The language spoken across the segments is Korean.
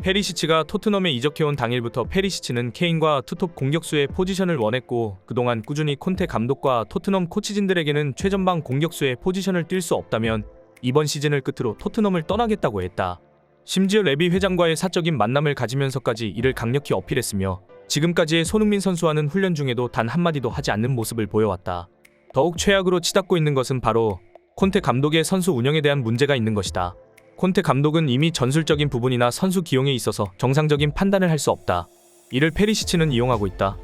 페리시치가 토트넘에 이적해온 당일부터 페리시치는 케인과 투톱 공격수의 포지션을 원했고, 그동안 꾸준히 콘테 감독과 토트넘 코치진들에게는 최전방 공격수의 포지션을 뛸 수 없다면 이번 시즌을 끝으로 토트넘을 떠나겠다고 했다. 심지어 레비 회장과의 사적인 만남을 가지면서까지 이를 강력히 어필했으며, 지금까지의 손흥민 선수와는 훈련 중에도 단 한마디도 하지 않는 모습을 보여왔다. 더욱 최악으로 치닫고 있는 것은 바로 콘테 감독의 선수 운영에 대한 문제가 있는 것이다. 콘테 감독은 이미 전술적인 부분이나 선수 기용에 있어서 정상적인 판단을 할 수 없다. 이를 페리시치는 이용하고 있다.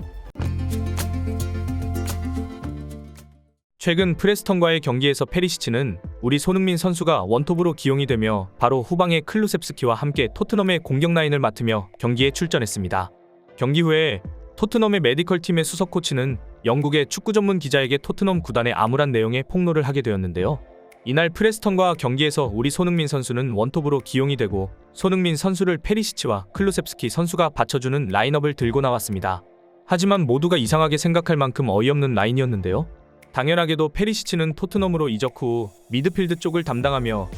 최근 프레스턴과의 경기에서 페리시치는 우리 손흥민 선수가 원톱으로 기용이 되며 바로 후방의 클루셉스키와 함께 토트넘의 공격 라인을 맡으며 경기에 출전했습니다. 경기 후에 토트넘의 메디컬 팀의 수석 코치는 영국의 축구 전문 기자에게 토트넘 구단의 암울한 내용에 폭로를 하게 되었는데요. 이날 프레스턴과 경기에서 우리 손흥민 선수는 원톱으로 기용이 되고, 손흥민 선수를 페리시치와 클루셉스키 선수가 받쳐주는 라인업을 들고 나왔습니다. 하지만 모두가 이상하게 생각할 만큼 어이없는 라인이었는데요. 당연하게도 페리시치는 토트넘으로 이적 후 미드필드 쪽을 담당하며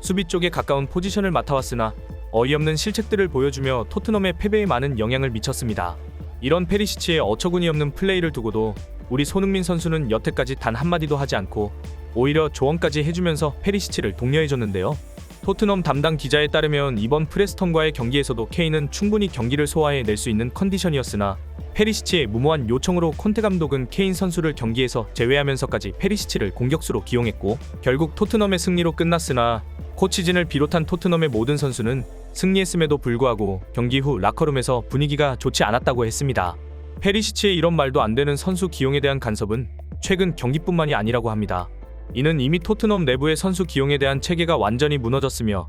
수비 쪽에 가까운 포지션을 맡아왔으나 어이없는 실책들을 보여주며 토트넘의 패배에 많은 영향을 미쳤습니다. 이런 페리시치의 어처구니없는 플레이를 두고도 우리 손흥민 선수는 여태까지 단 한마디도 하지 않고 오히려 조언까지 해주면서 페리시치를 독려해줬는데요. 토트넘 담당 기자에 따르면 이번 프레스턴과의 경기에서도 케인은 충분히 경기를 소화해 낼 수 있는 컨디션이었으나 페리시치의 무모한 요청으로 콘테 감독은 케인 선수를 경기에서 제외하면서까지 페리시치를 공격수로 기용했고, 결국 토트넘의 승리로 끝났으나 코치진을 비롯한 토트넘의 모든 선수는 승리했음에도 불구하고 경기 후 라커룸에서 분위기가 좋지 않았다고 했습니다. 페리시치의 이런 말도 안 되는 선수 기용에 대한 간섭은 최근 경기뿐만이 아니라고 합니다. 이는 이미 토트넘 내부의 선수 기용에 대한 체계가 완전히 무너졌으며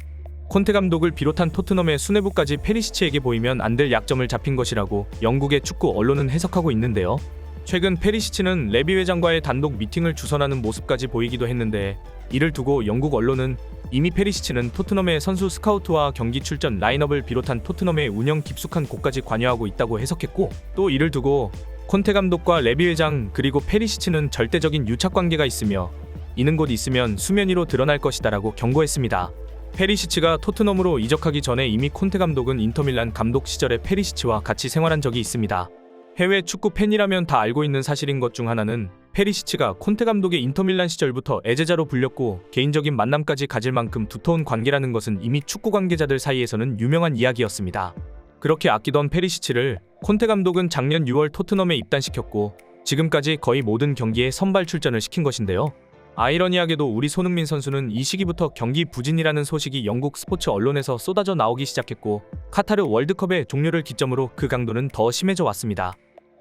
콘테 감독을 비롯한 토트넘의 수뇌부까지 페리시치에게 보이면 안 될 약점을 잡힌 것이라고 영국의 축구 언론은 해석하고 있는데요. 최근 페리시치는 레비 회장과의 단독 미팅을 주선하는 모습까지 보이기도 했는데, 이를 두고 영국 언론은 이미 페리시치는 토트넘의 선수 스카우트와 경기 출전 라인업을 비롯한 토트넘의 운영 깊숙한 곳까지 관여하고 있다고 해석했고, 또 이를 두고 콘테 감독과 레비 회장 그리고 페리시치는 절대적인 유착관계가 있으며 이는 곧 있으면 수면 위로 드러날 것이다라고 경고했습니다. 페리시치가 토트넘으로 이적하기 전에 이미 콘테 감독은 인터밀란 감독 시절에 페리시치와 같이 생활한 적이 있습니다. 해외 축구 팬이라면 다 알고 있는 사실인 것 중 하나는 페리시치가 콘테 감독의 인터밀란 시절부터 애제자로 불렸고 개인적인 만남까지 가질 만큼 두터운 관계라는 것은 이미 축구 관계자들 사이에서는 유명한 이야기였습니다. 그렇게 아끼던 페리시치를 콘테 감독은 작년 6월 토트넘에 입단시켰고 지금까지 거의 모든 경기에 선발 출전을 시킨 것인데요. 아이러니하게도 우리 손흥민 선수는 이 시기부터 경기 부진이라는 소식이 영국 스포츠 언론에서 쏟아져 나오기 시작했고, 카타르 월드컵의 종료를 기점으로 그 강도는 더 심해져 왔습니다.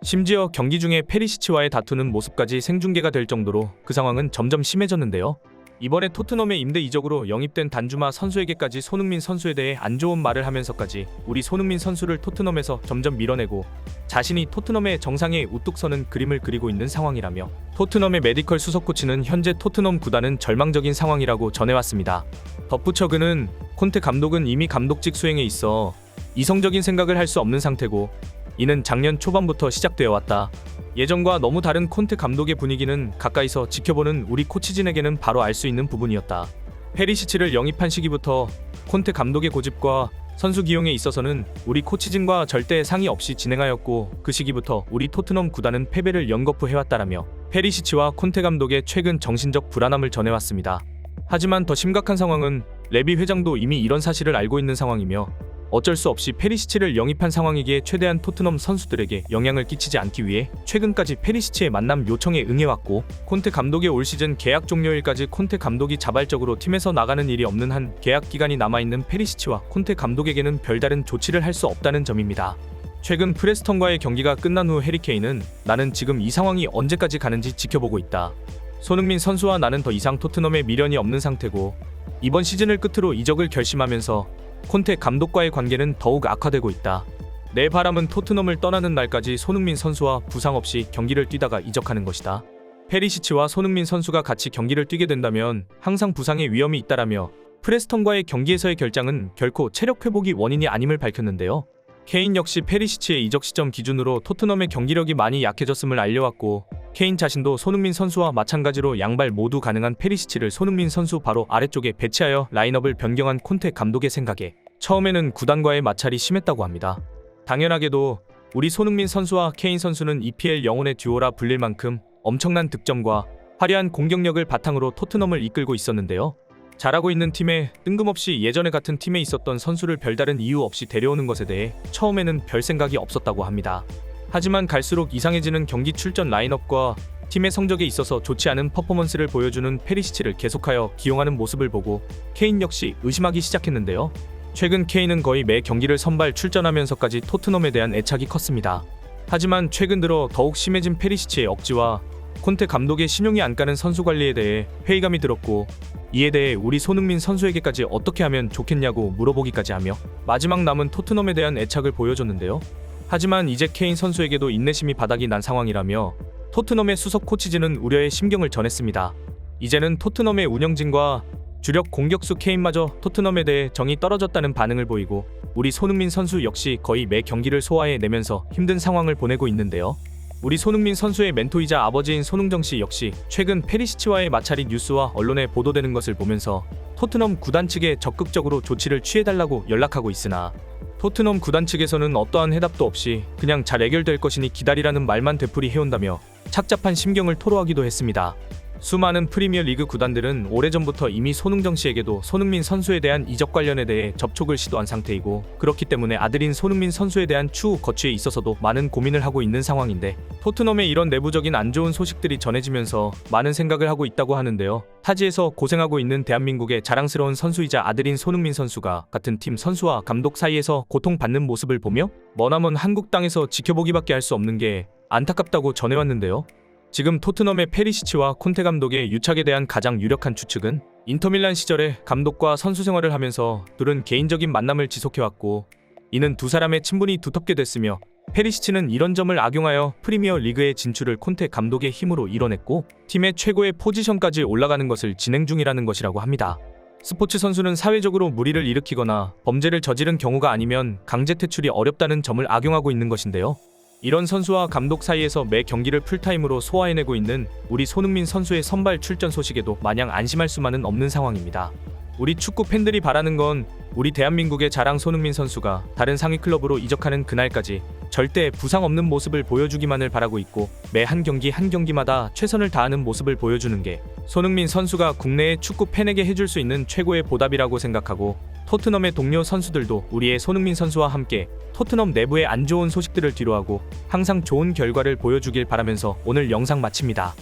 심지어 경기 중에 페리시치와의 다투는 모습까지 생중계가 될 정도로 그 상황은 점점 심해졌는데요. 이번에 토트넘의 임대 이적으로 영입된 단주마 선수에게까지 손흥민 선수에 대해 안 좋은 말을 하면서까지 우리 손흥민 선수를 토트넘에서 점점 밀어내고 자신이 토트넘의 정상에 우뚝 서는 그림을 그리고 있는 상황이라며, 토트넘의 메디컬 수석 코치는 현재 토트넘 구단은 절망적인 상황이라고 전해왔습니다. 덧붙여 그는 콘테 감독은 이미 감독직 수행에 있어 이성적인 생각을 할 수 없는 상태고, 이는 작년 초반부터 시작되어 왔다. 예전과 너무 다른 콘테 감독의 분위기는 가까이서 지켜보는 우리 코치진에게는 바로 알 수 있는 부분이었다. 페리시치를 영입한 시기부터 콘테 감독의 고집과 선수 기용에 있어서는 우리 코치진과 절대 상의 없이 진행하였고, 그 시기부터 우리 토트넘 구단은 패배를 연거푸 해왔다라며 페리시치와 콘테 감독의 최근 정신적 불안함을 전해왔습니다. 하지만 더 심각한 상황은 레비 회장도 이미 이런 사실을 알고 있는 상황이며 어쩔 수 없이 페리시치를 영입한 상황이기에 최대한 토트넘 선수들에게 영향을 끼치지 않기 위해 최근까지 페리시치의 만남 요청에 응해왔고, 콘테 감독의 올 시즌 계약 종료일까지 콘테 감독이 자발적으로 팀에서 나가는 일이 없는 한 계약 기간이 남아있는 페리시치와 콘테 감독에게는 별다른 조치를 할 수 없다는 점입니다. 최근 프레스턴과의 경기가 끝난 후 해리 케인은 나는 지금 이 상황이 언제까지 가는지 지켜보고 있다. 손흥민 선수와 나는 더 이상 토트넘에 미련이 없는 상태고 이번 시즌을 끝으로 이적을 결심하면서 콘테 감독과의 관계는 더욱 악화되고 있다. 내 바람은 토트넘을 떠나는 날까지 손흥민 선수와 부상 없이 경기를 뛰다가 이적하는 것이다. 페리시치와 손흥민 선수가 같이 경기를 뛰게 된다면 항상 부상의 위험이 있다라며 프레스턴과의 경기에서의 결장은 결코 체력 회복이 원인이 아님을 밝혔는데요. 케인 역시 페리시치의 이적 시점 기준으로 토트넘의 경기력이 많이 약해졌음을 알려왔고, 케인 자신도 손흥민 선수와 마찬가지로 양발 모두 가능한 페리시치를 손흥민 선수 바로 아래쪽에 배치하여 라인업을 변경한 콘테 감독의 생각에 처음에는 구단과의 마찰이 심했다고 합니다. 당연하게도 우리 손흥민 선수와 케인 선수는 EPL 영혼의 듀오라 불릴 만큼 엄청난 득점과 화려한 공격력을 바탕으로 토트넘을 이끌고 있었는데요. 잘하고 있는 팀에 뜬금없이 예전에 같은 팀에 있었던 선수를 별다른 이유 없이 데려오는 것에 대해 처음에는 별 생각이 없었다고 합니다. 하지만 갈수록 이상해지는 경기 출전 라인업과 팀의 성적에 있어서 좋지 않은 퍼포먼스를 보여주는 페리시치를 계속하여 기용하는 모습을 보고 케인 역시 의심하기 시작했는데요. 최근 케인은 거의 매 경기를 선발 출전하면서까지 토트넘에 대한 애착이 컸습니다. 하지만 최근 들어 더욱 심해진 페리시치의 억지와 콘테 감독의 신용이 안 가는 선수 관리에 대해 회의감이 들었고, 이에 대해 우리 손흥민 선수에게까지 어떻게 하면 좋겠냐고 물어보기까지 하며 마지막 남은 토트넘에 대한 애착을 보여줬는데요. 하지만 이제 케인 선수에게도 인내심이 바닥이 난 상황이라며 토트넘의 수석 코치진은 우려의 심경을 전했습니다. 이제는 토트넘의 운영진과 주력 공격수 케인마저 토트넘에 대해 정이 떨어졌다는 반응을 보이고, 우리 손흥민 선수 역시 거의 매 경기를 소화해내면서 힘든 상황을 보내고 있는데요. 우리 손흥민 선수의 멘토이자 아버지인 손흥정 씨 역시 최근 페리시치와의 마찰이 뉴스와 언론에 보도되는 것을 보면서 토트넘 구단 측에 적극적으로 조치를 취해달라고 연락하고 있으나, 토트넘 구단 측에서는 어떠한 해답도 없이 그냥 잘 해결될 것이니 기다리라는 말만 되풀이해온다며 착잡한 심경을 토로하기도 했습니다. 수많은 프리미어 리그 구단들은 오래전부터 이미 손흥정 씨에게도 손흥민 선수에 대한 이적 관련에 대해 접촉을 시도한 상태이고, 그렇기 때문에 아들인 손흥민 선수에 대한 추후 거취에 있어서도 많은 고민을 하고 있는 상황인데, 토트넘의 이런 내부적인 안 좋은 소식들이 전해지면서 많은 생각을 하고 있다고 하는데요. 타지에서 고생하고 있는 대한민국의 자랑스러운 선수이자 아들인 손흥민 선수가 같은 팀 선수와 감독 사이에서 고통받는 모습을 보며 머나먼 한국 땅에서 지켜보기밖에 할 수 없는 게 안타깝다고 전해왔는데요. 지금 토트넘의 페리시치와 콘테 감독의 유착에 대한 가장 유력한 추측은 인터밀란 시절에 감독과 선수 생활을 하면서 둘은 개인적인 만남을 지속해왔고, 이는 두 사람의 친분이 두텁게 됐으며, 페리시치는 이런 점을 악용하여 프리미어 리그의 진출을 콘테 감독의 힘으로 이뤄냈고 팀의 최고의 포지션까지 올라가는 것을 진행 중이라는 것이라고 합니다. 스포츠 선수는 사회적으로 무리를 일으키거나 범죄를 저지른 경우가 아니면 강제 퇴출이 어렵다는 점을 악용하고 있는 것인데요. 이런 선수와 감독 사이에서 매 경기를 풀타임으로 소화해내고 있는 우리 손흥민 선수의 선발 출전 소식에도 마냥 안심할 수만은 없는 상황입니다. 우리 축구 팬들이 바라는 건 우리 대한민국의 자랑 손흥민 선수가 다른 상위 클럽으로 이적하는 그날까지 절대 부상 없는 모습을 보여주기만을 바라고 있고, 매 한 경기 한 경기마다 최선을 다하는 모습을 보여주는 게 손흥민 선수가 국내의 축구 팬에게 해줄 수 있는 최고의 보답이라고 생각하고, 토트넘의 동료 선수들도 우리의 손흥민 선수와 함께 토트넘 내부의 안 좋은 소식들을 뒤로하고 항상 좋은 결과를 보여주길 바라면서 오늘 영상 마칩니다.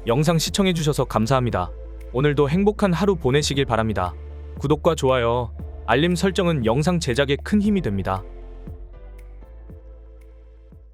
영상 시청해주셔서 감사합니다. 오늘도 행복한 하루 보내시길 바랍니다. 구독과 좋아요, 알림 설정은 영상 제작에 큰 힘이 됩니다.